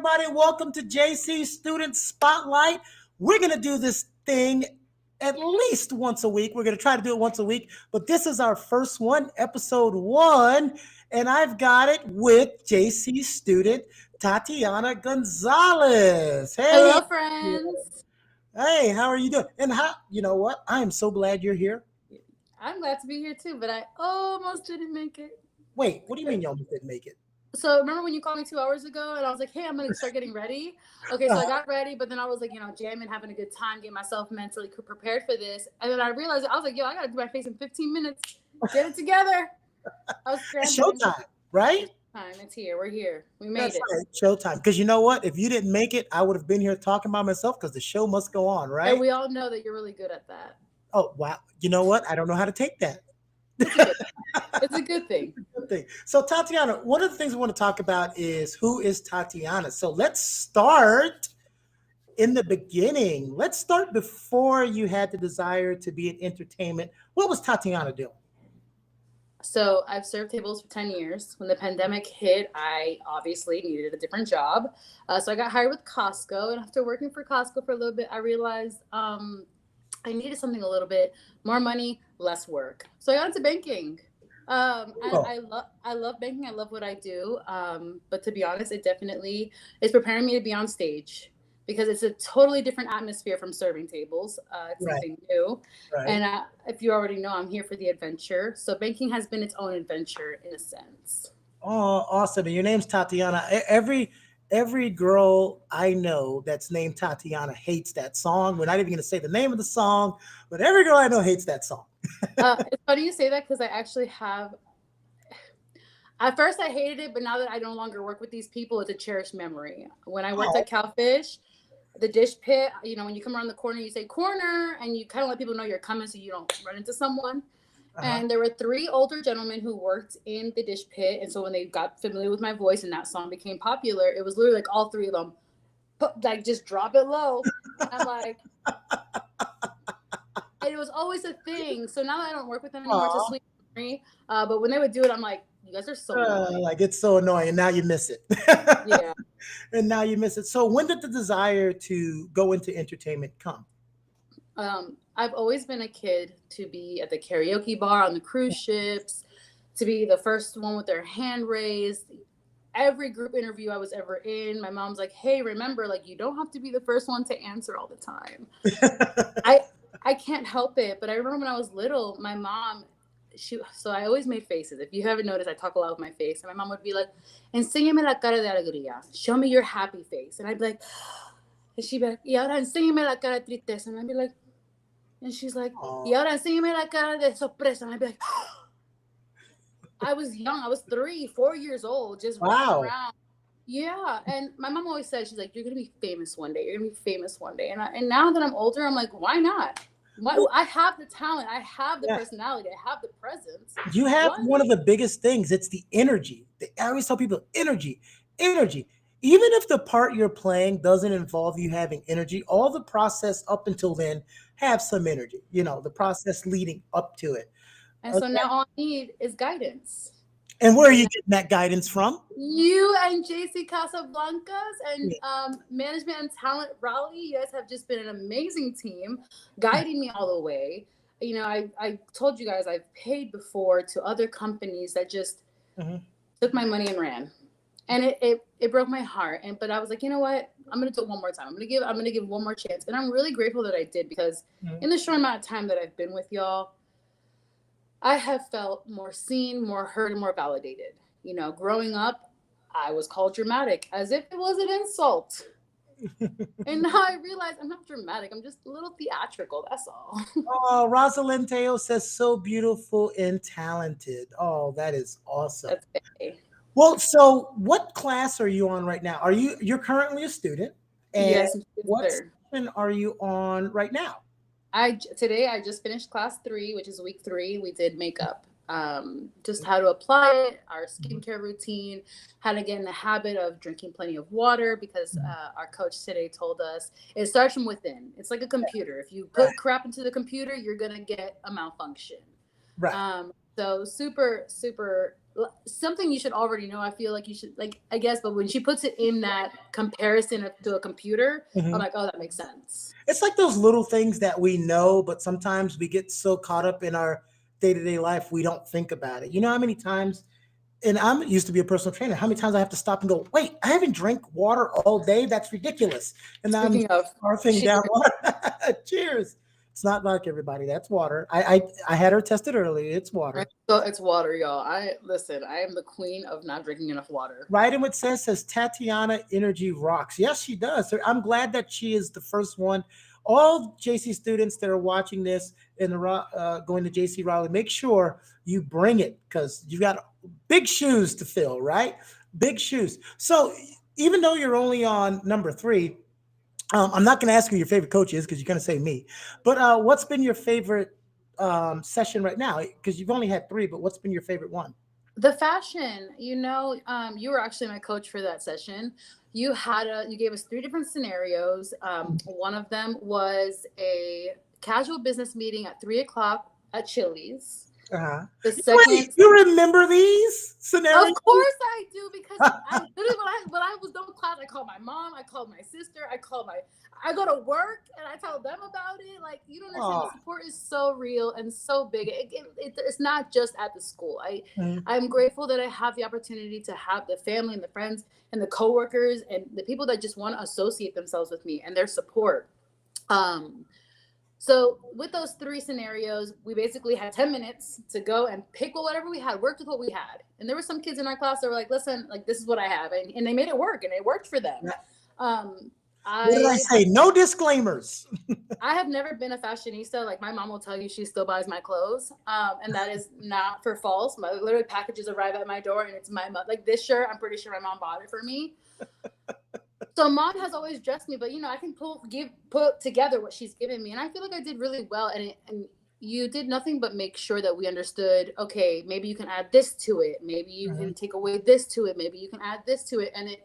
everybody. Welcome to JC Student Spotlight. We're going to do this thing at least once a week. We're going to try to do it once a week, but this is our first one, episode 1, and I've got it with JC student Tatiana Gonzales. Hey. Hello, friends. Hey, how are you doing? And you know what? I am so glad you're here. I'm glad to be here too, but I almost didn't make it. Wait, what do you mean you almost didn't make it? So remember when you called me 2 hours ago and I was like, hey, I'm going to start getting ready. Okay, so I got ready, but then I was like, jamming, having a good time, getting myself mentally prepared for this. And then I realized, I was like, I got to do my face in 15 minutes. Get it together. I was It's showtime, right? It's here. We're here. We made it. Right. Showtime. Because you know what? If you didn't make it, I would have been here talking by myself because the show must go on, right? And we all know that you're really good at that. Oh, wow. You know what? I don't know how to take that. It's a good thing. So, Tatiana, one of the things we want to talk about is who is Tatiana. So let's start in the beginning. Let's start before you had the desire to be in entertainment. What was Tatiana doing? So I've served tables for 10 years. When the pandemic hit, I obviously needed a different job. So I got hired with Costco. And after working for Costco for a little bit, I realized I needed something a little bit more money, less work. So I got into banking. I love banking. I love what I do. But to be honest, it definitely is preparing me to be on stage because it's a totally different atmosphere from serving tables. It's something new. Right. And if you already know, I'm here for the adventure. So banking has been its own adventure in a sense. Oh, awesome. And your name's Tatiana. Every girl I know that's named Tatiana hates that song. We're not even going to say the name of the song, but every girl I know hates that song. It's funny you say that because I actually have. At first, I hated it, but now that I no longer work with these people, it's a cherished memory. When I worked at Cowfish, the dish pit, when you come around the corner, you say corner, and you kind of let people know you're coming so you don't run into someone. And there were 3 older gentlemen who worked in the dish pit. And so when they got familiar with my voice and that song became popular, it was literally like all 3 of them, just drop it low. And I'm like, and it was always a thing. So now that I don't work with them anymore, it's a sweet memory. But when they would do it, I'm like, you guys are so annoying. Like, it's so annoying. And now you miss it. Yeah. And now you miss it. So when did the desire to go into entertainment come? I've always been a kid to be at the karaoke bar on the cruise ships, to be the first one with their hand raised. Every group interview I was ever in, my mom's like, hey, remember, you don't have to be the first one to answer all the time. I can't help it. But I remember when I was little, my mom, so I always made faces. If you haven't noticed, I talk a lot with my face. And my mom would be like, enséñame la cara de alegría. Show me your happy face. And I'd be like, and she'd be like, y ahora enséñame la cara de tristeza. And I'd be like, and she's like, y ahora enséñame la cara de sorpresa. And I'd be like, I was young. I was 3, 4 years old, just running around. Yeah. And my mom always said, she's like, you're going to be famous one day. You're going to be famous one day. And now that I'm older, I'm like, why not? I have the talent. I have the personality. I have the presence. You have one of the biggest things. It's the energy. I always tell people, energy. Even if the part you're playing doesn't involve you having energy, all the process up until then have some energy, the process leading up to it. And so now all I need is guidance. And where are you getting that guidance from? You and JC Casablancas and Management and Talent Raleigh. You guys have just been an amazing team, guiding me all the way. I told you guys I've paid before to other companies that just took my money and ran. And it broke my heart. But I was like, you know what? I'm gonna do it one more time. I'm gonna give one more chance. And I'm really grateful that I did because in the short amount of time that I've been with y'all, I have felt more seen, more heard, and more validated. Growing up, I was called dramatic as if it was an insult. And now I realize I'm not dramatic. I'm just a little theatrical. That's all. Oh, Rosalind Teo says so beautiful and talented. Oh, that is awesome. That's okay. Well, so what class are you on right now? You're currently a student? And yes. What section are you on right now? Today I just finished class 3, which is week 3. We did makeup, just how to apply it, our skincare routine, how to get in the habit of drinking plenty of water because our coach today told us it starts from within. It's like a computer. If you put crap into the computer, you're going to get a malfunction. Right. So super, super something you should already know. I feel like you should, like, I guess, but when she puts it in that comparison to a computer, I'm like, oh, that makes sense. It's like those little things that we know, but sometimes we get so caught up in our day-to-day life we don't think about it. You know how many times, and I'm used to be a personal trainer, how many times I have to stop and go, wait, I haven't drank water all day? That's ridiculous. And then I'm Speaking of, scarfing down water. Cheers. It's not like everybody. That's water. I had her tested earlier. It's water. so it's water, y'all. I listen. I am the queen of not drinking enough water. Right in what says Tatiana Energy rocks. Yes, she does. So I'm glad that she is the first one. All JC students that are watching this and going to JC Raleigh, make sure you bring it because you got big shoes to fill, right? Big shoes. So even though you're only on number 3, I'm not going to ask who your favorite coach is because you're going to say me. But what's been your favorite session right now? Because you've only had 3, but what's been your favorite one? The fashion, you were actually my coach for that session. You gave us 3 different scenarios. One of them was a casual business meeting at 3:00 at Chili's. Uh-huh. The second, wait, you remember these scenarios? of course I do, because I literally when I was done with class, I called my mom, I called my sister, I go to work and I tell them about it. Like, you don't understand, the support is so real and so big. It's not just at the school. I'm grateful that I have the opportunity to have the family and the friends and the coworkers and the people that just want to associate themselves with me and their support. So with those 3 scenarios, we basically had 10 minutes to go and pick whatever we had, worked with what we had. And there were some kids in our class that were like, listen, like, this is what I have. And they made it work, and it worked for them. What did I say? No disclaimers. I have never been a fashionista. Like, my mom will tell you she still buys my clothes. And that is not for false. Literally packages arrive at my door and it's my mom. Like, this shirt, I'm pretty sure my mom bought it for me. So mom has always dressed me, but I can put together what she's given me. And I feel like I did really well. And you did nothing but make sure that we understood, okay, maybe you can add this to it. Maybe you can take away this to it. Maybe you can add this to it. And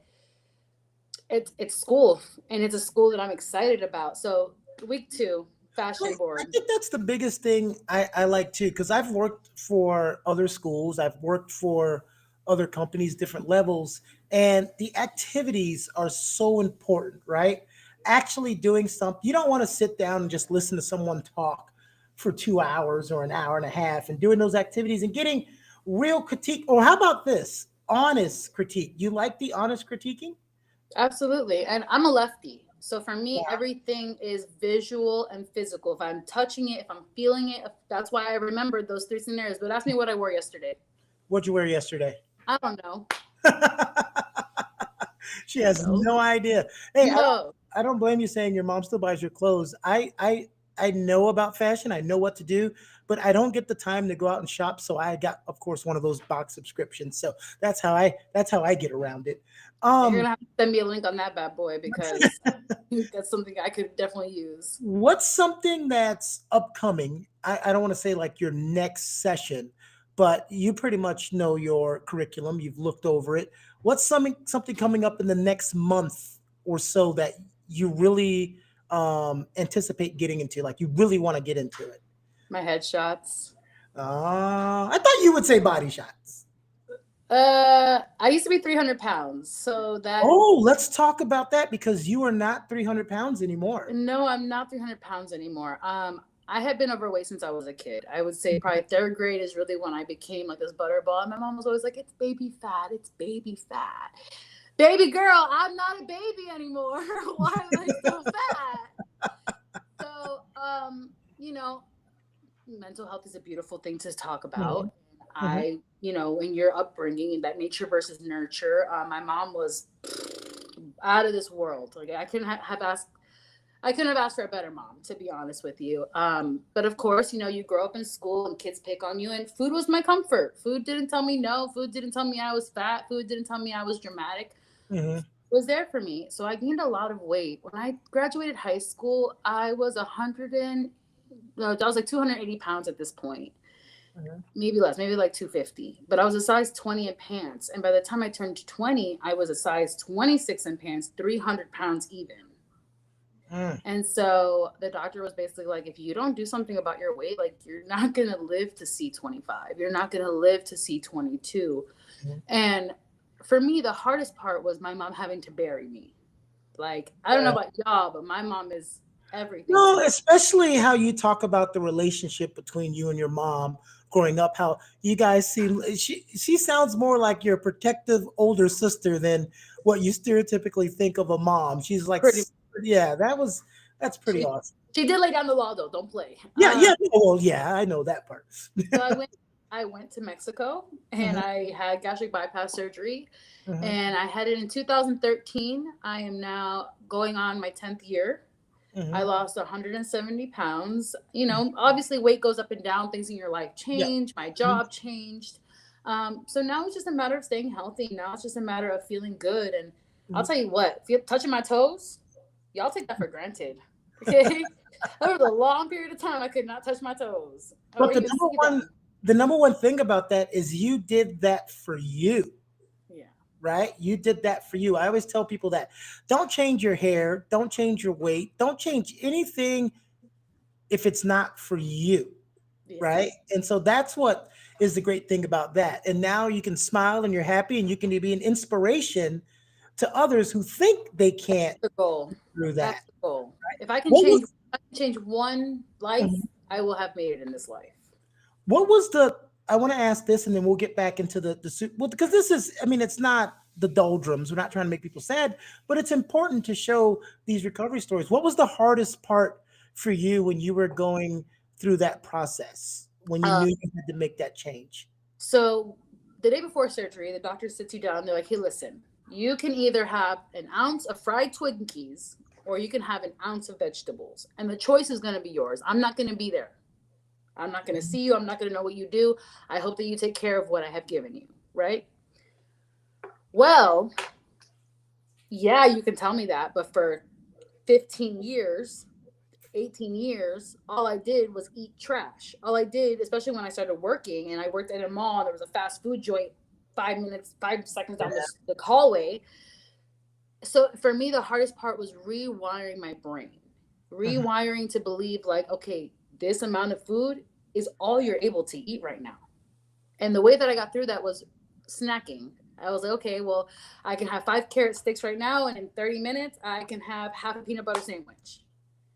it's school, and it's a school that I'm excited about. So week 2, fashion board. I think that's the biggest thing I like too, because I've worked for other schools. I've worked for other companies, different levels, and the activities are so important, right? Actually doing something. You don't want to sit down and just listen to someone talk for 2 hours or an hour and a half, and doing those activities and getting real critique. Or how about this? Honest critique. You like the honest critiquing? Absolutely. And I'm a lefty. So for me, everything is visual and physical. If I'm touching it, if I'm feeling it, that's why I remembered those 3 scenarios. But ask me what I wore yesterday. What'd you wear yesterday? I don't know. She has no idea. Hey, I don't blame you saying your mom still buys your clothes. I know about fashion. I know what to do, but I don't get the time to go out and shop. So I got, of course, one of those box subscriptions. So that's how I get around it. You're gonna have to send me a link on that bad boy, because that's something I could definitely use. What's something that's upcoming? I don't want to say like your next session, but you pretty much know your curriculum. You've looked over it. What's something coming up in the next month or so that you really anticipate getting into? Like, you really want to get into it? My headshots. I thought you would say body shots. I used to be 300 pounds. So that. Oh, let's talk about that, because you are not 300 pounds anymore. No, I'm not 300 pounds anymore. I had been overweight since I was a kid. I would say probably 3rd grade is really when I became like this butterball. And my mom was always like, it's baby fat. It's baby fat. Baby girl, I'm not a baby anymore. Why am I so fat? So, mental health is a beautiful thing to talk about. In your upbringing, in that nature versus nurture, my mom was out of this world. Like, I couldn't have asked for a better mom, to be honest with you. But of course, you grow up in school and kids pick on you, and food was my comfort. Food didn't tell me no. Food didn't tell me I was fat. Food didn't tell me I was dramatic. It was there for me. So I gained a lot of weight. When I graduated high school, I was I was like 280 pounds at this point. Maybe less, maybe like 250. But I was a size 20 in pants. And by the time I turned 20, I was a size 26 in pants, 300 pounds even. Mm. And so the doctor was basically like, if you don't do something about your weight, like you're not going to live to see 25. You're not going to live to see 22. Mhm. And for me, the hardest part was my mom having to bury me. Like, I don't know about y'all, but my mom is everything to No, me. especially how you talk about the relationship between you and your mom growing up. How you guys seem she sounds more like your protective older sister than what you stereotypically think of a mom. She's like, Pretty. yeah, that's pretty She awesome. she did lay down the law though. Don't play. Yeah, yeah. Well, yeah, I know that part. So I went to Mexico and Mhm, I had gastric bypass surgery, mhm, and I had it in 2013. I am now going on my 10th year. I mhm. lost 170 pounds. You know, obviously weight goes up and down. Things in your life Yeah. change. My Mhm. job changed. So now it's just a matter of staying healthy. Now it's just a matter of feeling good. And I'll Mhm. tell you what, touching my toes, y'all take that for granted. Okay. There was a long period of time I could not touch my toes or But even see them. the number one thing about that is you did that for you. Yeah. Right? You did that for you. I always tell people that don't change your hair, don't change your weight, don't change anything if it's not for you. Right? Yes. And so that's what is the great thing about that. And now you can smile and you're happy and you can be an inspiration to others who think they That's can't the goal. through that. That's the goal. If I can What change, was if I can change one life, I will have made it in this life. what was the I want to ask this and then we'll get back into well, because this is, I mean, it's not the doldrums. We're not trying to make people sad, but it's important to show these recovery stories. What was the hardest part for you when you were going through that process, when you Uh, knew you had to make that change? so the day before surgery, the doctor sits you down. They're like, "Hey, listen, you can either have an ounce of fried Twinkies or you can have an ounce of vegetables, and the choice is going to be yours. I'm not going to be there. I'm not going to see you. I'm not going to know what you do. I hope that you take care of what I have given you." Right? Well, yeah, you can tell me that, but for 15 years, 18 years, all I did was eat trash. All I did, especially when I started working and I worked at a mall, there was a fast food joint 5 minutes, 5 seconds down the hallway. So for me, the hardest part was rewiring my brain, Mhm. rewiring to believe, like, okay, this amount of food is all you're able to eat right now. And the way that I got through that was snacking. I was like, okay, well, I can have 5 carrot sticks right now, and in 30 minutes, I can have half a peanut butter sandwich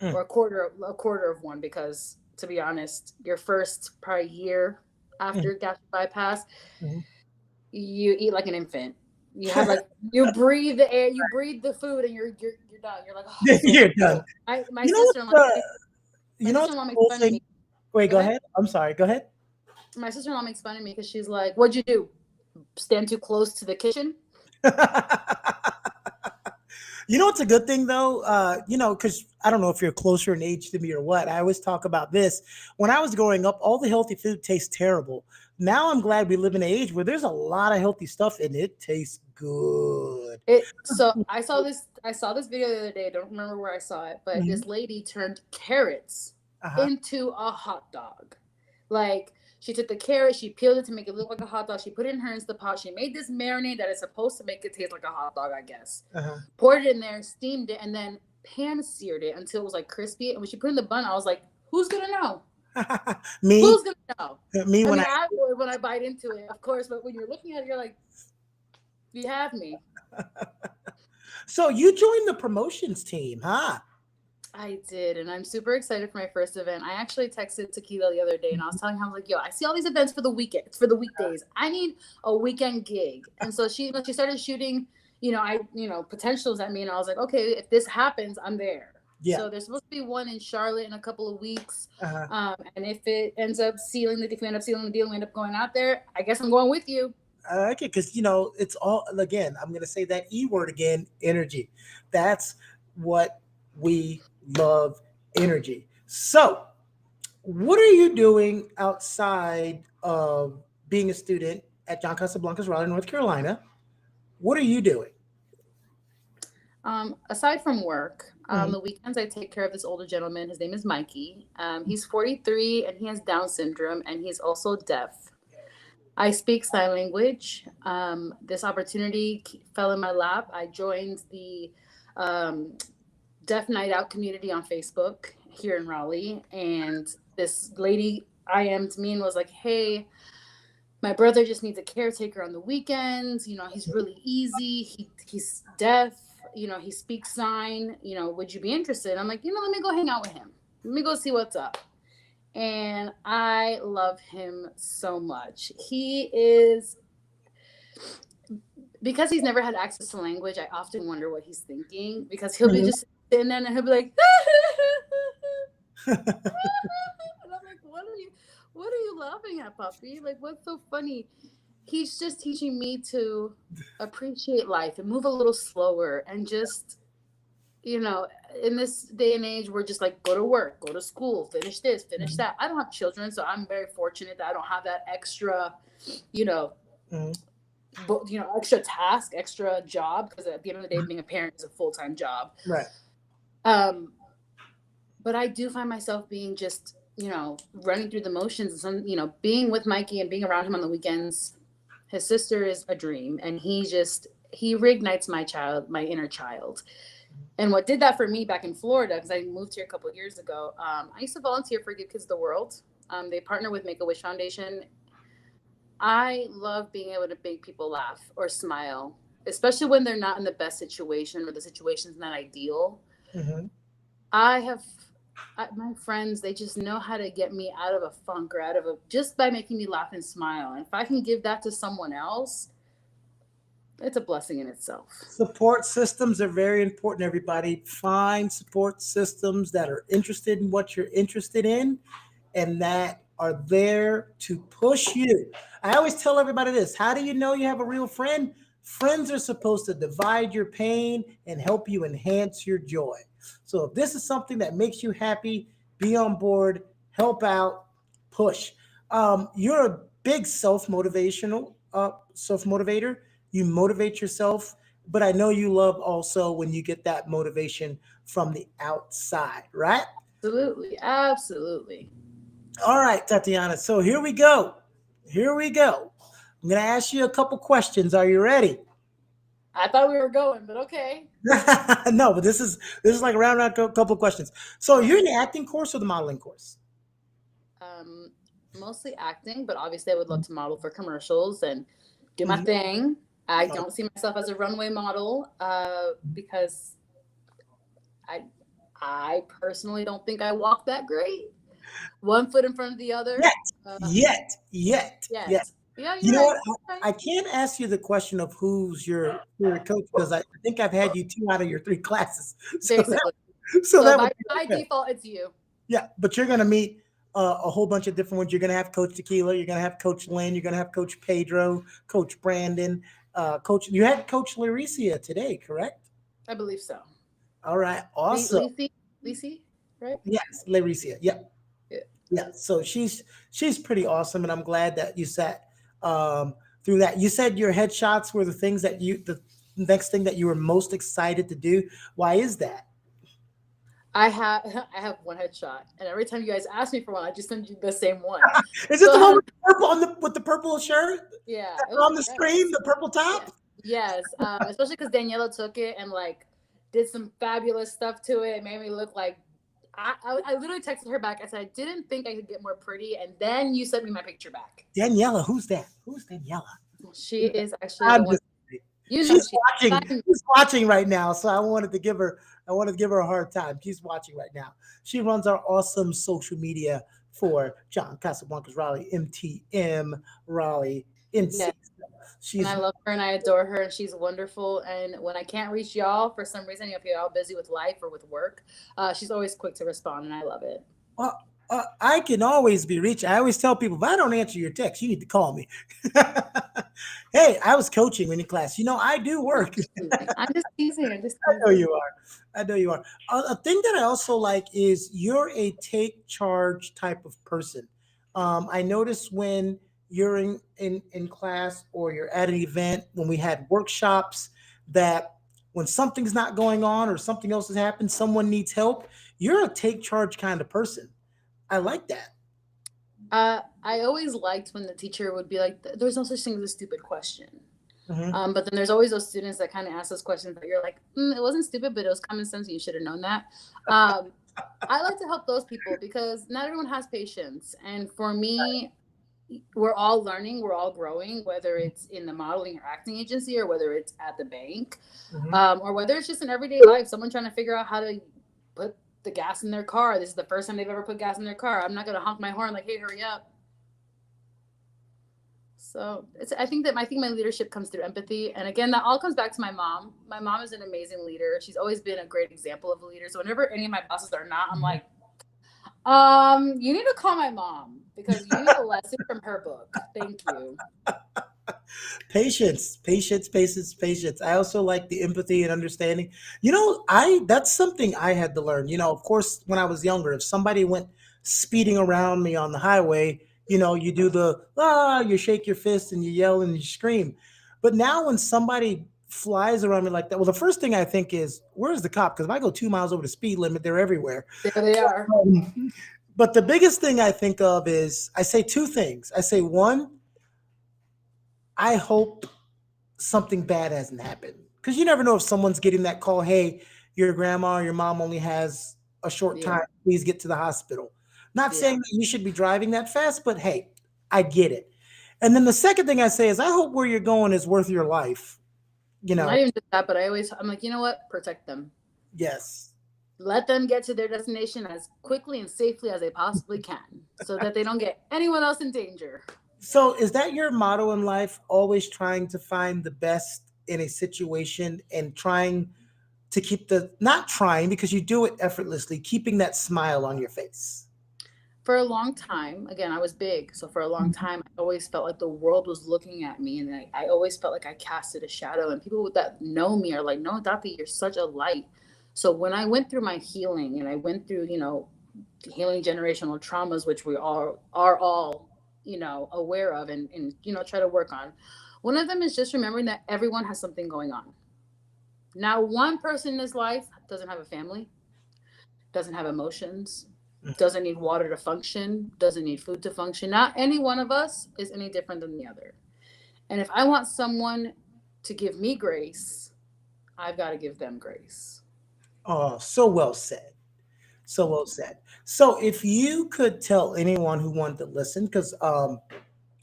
Mm. or a quarter of one, because to be honest, your first probably year Mhm. after gastric bypass, Mhm. you eat like an infant. You have like you breathe the air, you breathe the food, and you're done. You're like, oh, I'm so You're done. full. My You know sister in law what's my you know sister what's in law a makes cool fun of me. thing? Wait, Go go ahead. ahead. I'm sorry. Go ahead. My sister in law makes fun of me because she's like, "What'd you do? Stand too close to the kitchen?" You know what's a good thing though? Because I don't know if you're closer in age to me or what. I always talk about this. When I was growing up, all the healthy food tastes terrible. Now I'm glad we live in an age where there's a lot of healthy stuff and it tastes good. So I saw this video the other day. I don't remember where I saw it, but Mhm. this lady turned carrots Uh-huh. into a hot dog. Like, she took the carrot, she peeled it to make it look like a hot dog. She put it in her Instant Pot. She made this marinade that is supposed to make it taste like a hot dog, I guess. Uh-huh. Poured it in there, steamed it, and then pan seared it until it was like crispy. And when she put it in the bun, I was like, "Who's gonna know? me, Who's gonna know?" me I when mean, I would when I bite into it, of course, but when you're looking at it, you're like, "You have me." so you joined the promotions team, huh? I did, and I'm super excited for my first event. I actually texted Tequila the other day, and I was telling her, I was like, "Yo, I see all these events for the weekend. It's for the weekdays. I need a weekend gig." And so when she started shooting, potentials at me, and I was like, "Okay, if this happens, I'm there." Yeah. So there's supposed to be one in Charlotte in a couple of weeks, Uh-huh. and if we end up sealing the deal, we end up going out there, I guess I'm going with you. Okay, because it's all again. I'm going to say that E word again. Energy. That's what we love. Energy. So, what are you doing outside of being a student at John Casablancas Raleigh, North Carolina? What are you doing? Aside from work, Mhm. the weekends I take care of this older gentleman. His name is Mikey. He's 43 and he has Down syndrome, and he's also deaf. I speak sign language. This opportunity fell in my lap. I joined um, deaf night out community on Facebook here in Raleigh, and this lady IM'd me and was like, "Hey, my brother just needs a caretaker on the weekends. You know, he's really easy. He's deaf. You know, he speaks sign. You know, would you be interested?" I'm like, let me go hang out with him. Let me go see what's up. And I love him so much. He is, because he's never had access to language, I often wonder what he's thinking, because he'll be just sitting there and he'll be like, and I'm like, what are you laughing at, puppy? Like, what's so funny? He's just teaching me to appreciate life and move a little slower, and just, in this day and age, we're just like, go to work, go to school, finish this, finish that. I don't have children, so I'm very fortunate that I don't have that extra, you know, extra task, extra job, because at the end of the day, being a parent is a full-time job. Right. But I do find myself being just, running through the motions, and being with Mikey and being around him on the weekends. His sister is a dream, and he reignites my inner child. And what did that for me back in Florida, because I moved here a couple of years ago, I used to volunteer for Give Kids the World. They partner with Make-A-Wish Foundation. I love being able to make people laugh or smile, especially when they're not in the best situation or the situation's not ideal. Mm-hmm. My friends, they just know how to get me out of a funk or just by making me laugh and smile. And if I can give that to someone else, it's a blessing in itself. Support systems are very important, everybody. Find support systems that are interested in what you're interested in and that are there to push you. I always tell everybody this: how do you know you have a real friend? Friends are supposed to divide your pain and help you enhance your joy. So if this is something that makes you happy, be on board, help out, push. You're a big self motivator. You motivate yourself, but I know you love also when you get that motivation from the outside, right? Absolutely. Absolutely. All right, Tatiana. So here we go. Here we go. I'm going to ask you a couple questions. Are you ready? I thought we were going, but okay. No, but this is like a round couple of questions. So you're in the acting course or the modeling course? Mostly acting, but obviously I would love to model for commercials and do my Mhm. thing. I don't see myself as a runway model because I personally don't think I walk that great. One foot in front of the other. Yet. Yes. Yeah, You you're know right. what? Right. I can't ask you the question of who's your favorite coach because I think I've had you 2 out of your 3 classes. So that, Basically. so So that by would be okay. default, it's you. Yeah, but you're going to meet a whole bunch of different ones. You're going to have Coach Tequila. You're going to have Coach Lynn. You're going to have Coach Pedro, Coach Brandon, Coach. You had Coach Laricia today, correct? I believe so. All right, awesome. Lisi, right? Yes, Laricia. Yeah, Yeah. yeah. So she's pretty awesome, and I'm glad that you sat through that. You said your headshots were the next thing that you were most excited to do. Why is that? I have I have one headshot, and every time you guys ask me for one, I just send you the same one. Is it So the one with the purple with the purple shirt yeah, that's it was on the great. screen, the purple Yeah. top? Yes, especially because Daniela took it and like did some fabulous stuff to it. It made me look like I literally texted her back. I said I didn't think I could get more pretty, and then you sent me my picture back. Daniela, who's that? Who's Daniela? She is actually the I'm one. just kidding. You know She's she's watching. fine. She's watching right now, so I wanted to give her a hard time. She's watching right now. She runs our awesome social media for John Casablancas Raleigh, MTM Raleigh, Yeah, NC. and I She's love her and I adore her, and she's wonderful. And when I can't reach y'all for some reason, if you're all busy with life or with work, she's always quick to respond, and I love it. I can always be reached. I always tell people if I don't answer your text, you need to call me. Hey, I was coaching in the class. I do work. I'm just teasing. I'm just I know teasing. you are. I know you are. A thing that I also like is you're a take charge type of person. I notice when you're in class or you're at an event, when we had workshops, that when something's not going on or something else has happened, someone needs help, you're a take charge kind of person. I like that. I always liked when the teacher would be like, "There's no such thing as a stupid question." Mhm. But then there's always those students that kind of ask those questions that you're like, it wasn't stupid, but it was common sense. And you should have known that. Um, I like to help those people because not everyone has patience. And for me, we're all learning, we're all growing, whether it's in the modeling or acting agency or whether it's at the bank, Mhm. or whether it's just in everyday life, someone trying to figure out how to put the gas in their car. This is the first time they've ever put gas in their car. I'm not going to honk my horn like, hey, hurry up. So I think my leadership comes through empathy, and again, that all comes back to my mom. My mom is an amazing leader. She's always been a great example of a leader. So whenever any of my bosses are not, I'm like, you need to call my mom because you need a lesson from her book. Thank you. Patience, patience, patience, patience. I also like the empathy and understanding. I that's something I had to learn. Of course, when I was younger, if somebody went speeding around me on the highway, you do the you shake your fist and you yell and you scream. But now when somebody flies around me like that, well, the first thing I think is, where's the cop? Because if I go 2 miles over the speed limit, they're everywhere. There they are. But the biggest thing I think of is I say two things. I say, one, I hope something bad hasn't happened. Because you never know if someone's getting that call, hey, your grandma or your mom only has a short Yeah. time, please get to the hospital. Not Yeah. saying that you should be driving that fast, but hey, I get it. And then the second thing I say is, I hope where you're going is worth your life. You know, Not even just that, but I'm like, you know what? Protect them. yes. Let them get to their destination as quickly and safely as they possibly can so that they don't get anyone else in danger. So is that your motto in life? Always trying to find the best in a situation and trying to keep not trying because you do it effortlessly, keeping that smile on your face. For a long time, again, I was big. So for a long time, I always felt like the world was looking at me. And I always felt like I casted a shadow. And people that know me are like, no, Dati, you're such a light. So when I went through my healing and I went through, healing generational traumas, which we all are all, aware of and try to work on. One of them is just remembering that everyone has something going on. Now, one person in his life doesn't have a family, doesn't have emotions, doesn't need water to function, doesn't need food to function. Not any one of us is any different than the other. And if I want someone to give me grace, I've got to give them grace. Oh, so well said. So well said. So if you could tell anyone who wanted to listen, because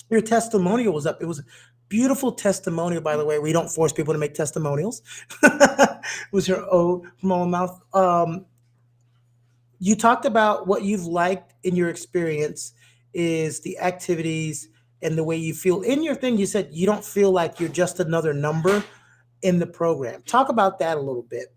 your testimonial was up. It was a beautiful testimonial, by the way. We don't force people to make testimonials. It was your own from own mouth. You talked about what you've liked in your experience is the activities and the way you feel in your thing. You said you don't feel like you're just another number in the program. Talk about that a little bit.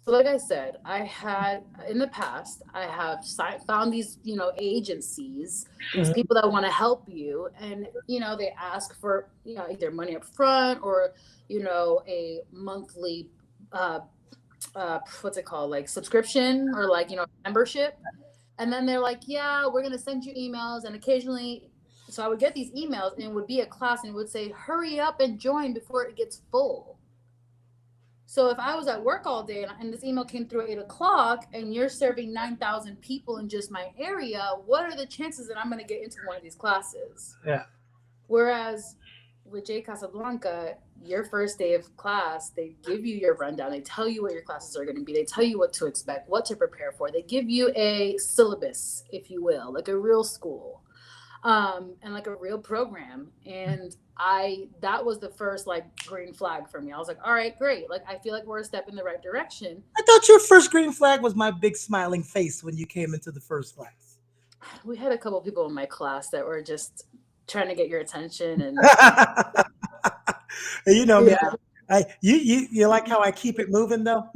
So, like I said, I had in the past, I have found these, agencies, these Mhm. people that want to help you, and they ask for, either money up front or, a monthly, uh, what's it called, like subscription or like membership, and then they're like, yeah, we're gonna send you emails, and occasionally, so I would get these emails, and it would be a class, and it would say, hurry up and join before it gets full. So if I was at work all day and this email came through at 8 o'clock and you're serving 9,000 people in just my area, what are the chances that I'm going to get into one of these classes? Yeah. Whereas with J Casablanca, your first day of class, they give you your rundown. They tell you what your classes are going to be. They tell you what to expect, what to prepare for. They give you a syllabus, if you will, like a real school, and like a real program. And that was the first like green flag for me. I was like, all right, great. Like, I feel like we're a step in the right direction. I thought your first green flag was my big smiling face when you came into the first class. We had a couple people in my class that were just trying to get your attention and You know me. yeah. You like how I keep it moving though?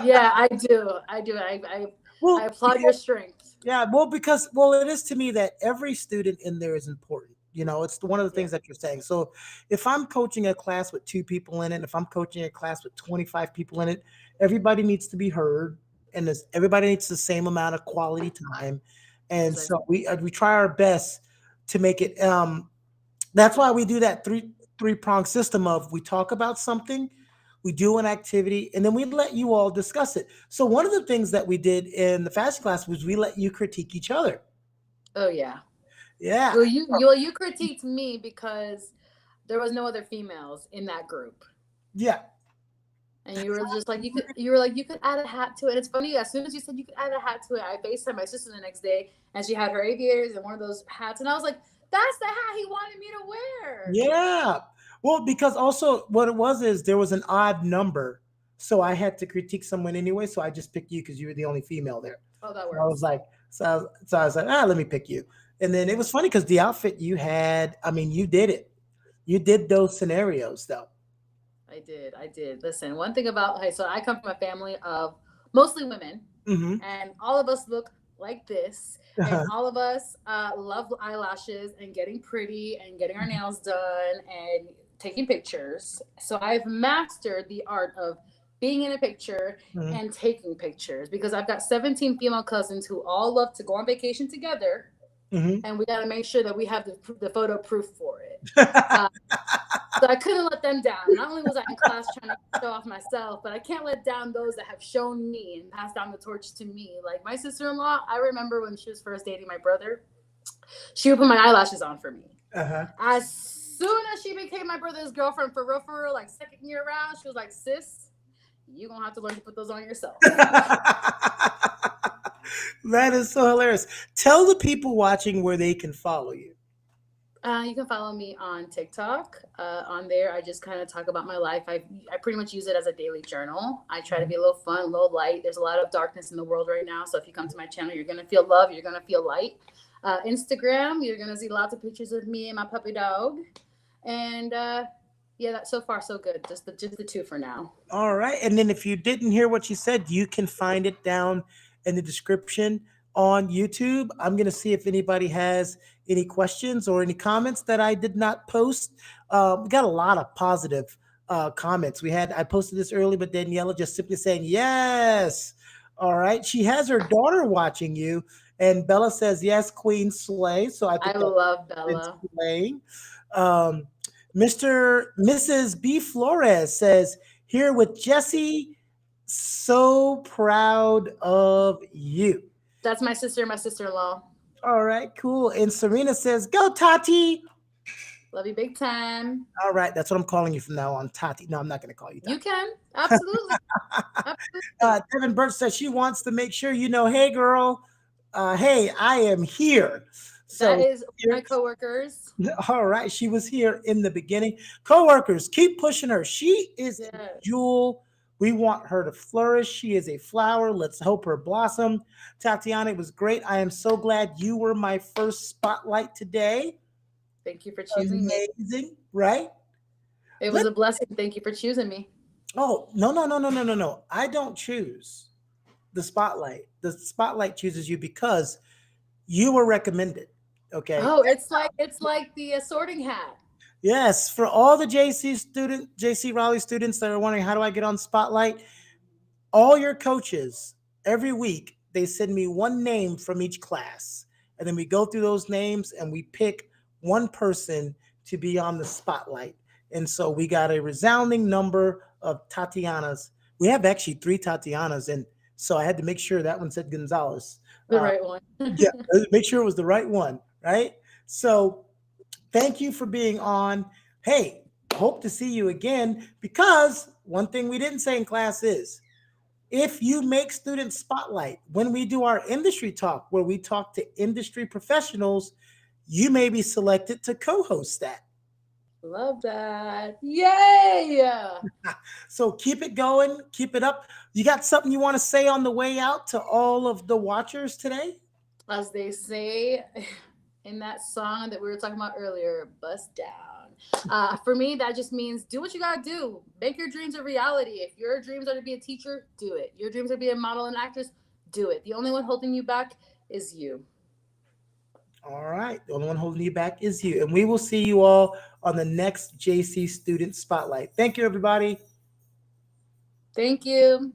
Yeah, I do. I do. I Well, applaud your strength. yeah, because it is to me that every student in there is important. It's one of the Yeah. things that you're saying. So if I'm coaching a class with two people in it, if I'm coaching a class with 25 people in it, everybody needs to be heard, and everybody needs the same amount of quality time. And Precisely. so we try our best to make it. That's why we do that three-prong system of we talk about something, we do an activity, and then we let you all discuss it. So one of the things that we did in the fashion class was we let you critique each other. Oh yeah. Yeah. Well, you critiqued me because there was no other females in that group. Yeah. And you were just like, you were like, you could add a hat to it. It's funny, as soon as you said you could add a hat to it, I FaceTimed my sister the next day, and she had her aviators and one of those hats, and I was like, that's the hat he wanted me to wear. Yeah. Well, because also what it was is there was an odd number. So I had to critique someone anyway. So I just picked you because you were the only female there. Oh, that So I was works. like, I was like, let me pick you. And then it was funny because the outfit you had, I mean, you did it. You did those scenarios though. I did. I did. Listen, one thing about, hey, so I come from a family of mostly women, Hmm. and all of us look like this, and Uh-huh. all of us love eyelashes and getting pretty and getting our nails done and taking pictures. So I've mastered the art of being in a picture Hmm. and taking pictures, because I've got 17 female cousins who all love to go on vacation together, Hmm. and we got to make sure that we have the photo proof for it. Uh, so I couldn't let them down. Not only was I in class trying to show off myself, but I can't let down those that have shown me and passed down the torch to me. Like my sister-in-law, I remember when she was first dating my brother, she would put my eyelashes on for me. Uh-huh. As soon as she became my brother's girlfriend, for real, like second year around, she was like, sis, you gonna have to learn to put those on yourself. That is so hilarious. Tell the people watching where they can follow you. You can follow me on TikTok. On there, I just kind of talk about my life. I pretty much use it as a daily journal. I try to be a little fun, a little light. There's a lot of darkness in the world right now. So if you come to my channel, you're gonna feel love. You're gonna feel light. Instagram, you're gonna see lots of pictures of me and my puppy dog. And yeah, that so far so good. Just the two for now. All right. And then if you didn't hear what she said, you can find it down in the description on YouTube. I'm going to see if anybody has any questions or any comments that I did not post. We got a lot of positive comments. I posted this early, but Daniela just simply saying, yes. All right. She has her daughter watching you. And Bella says, yes, Queen Slay. So I I think that's love been Bella. slaying. Um, Mrs. B. Flores says, here with Jesse, so proud of you. That's my sister and my sister-in-law. All right, cool. And Serena says, go Tati. Love you big time. All right, that's what I'm calling you from now on, Tati. No, I'm not going to call you You Tati. can. Absolutely. Absolutely. Devin Burt says she wants to make sure you know, hey, girl, hey, I am here. That So, is my here, coworkers. all right, she was here in the beginning. Coworkers, keep pushing her. She is a Yeah. jewel. We want her to flourish. She is a flower. Let's hope her blossom. Tatiana, it was great. I am so glad you were my first spotlight today. Thank you for choosing me. Amazing, right? It was Let a blessing. Thank you for choosing me. Oh, no, no, no, no, no, no, no. I don't choose the spotlight. The spotlight chooses you because you were recommended. Okay. Oh, it's like the sorting hat. Yes, for all the JC Raleigh students that are wondering how do I get on Spotlight, all your coaches every week they send me one name from each class, and then we go through those names and we pick one person to be on the Spotlight. And so we got a resounding number of Tatianas. We have actually three Tatianas, and so I had to make sure that one said Gonzales. The right one. Yeah, make sure it was the right one, right? So thank you for being on. Hey, hope to see you again because one thing we didn't say in class is if you make student spotlight, when we do our industry talk, where we talk to industry professionals, you may be selected to co host that. Love that. Yay! So keep it going, keep it up. You got something you want to say on the way out to all of the watchers today? As they say in that song that we were talking about earlier, bust down. For me, that just means do what you gotta do. Make your dreams a reality. If your dreams are to be a teacher, do it. Your dreams are to be a model and actress, do it. The only one holding you back is you. All right. The only one holding you back is you. And we will see you all on the next JC Student Spotlight. Thank you, everybody. Thank you.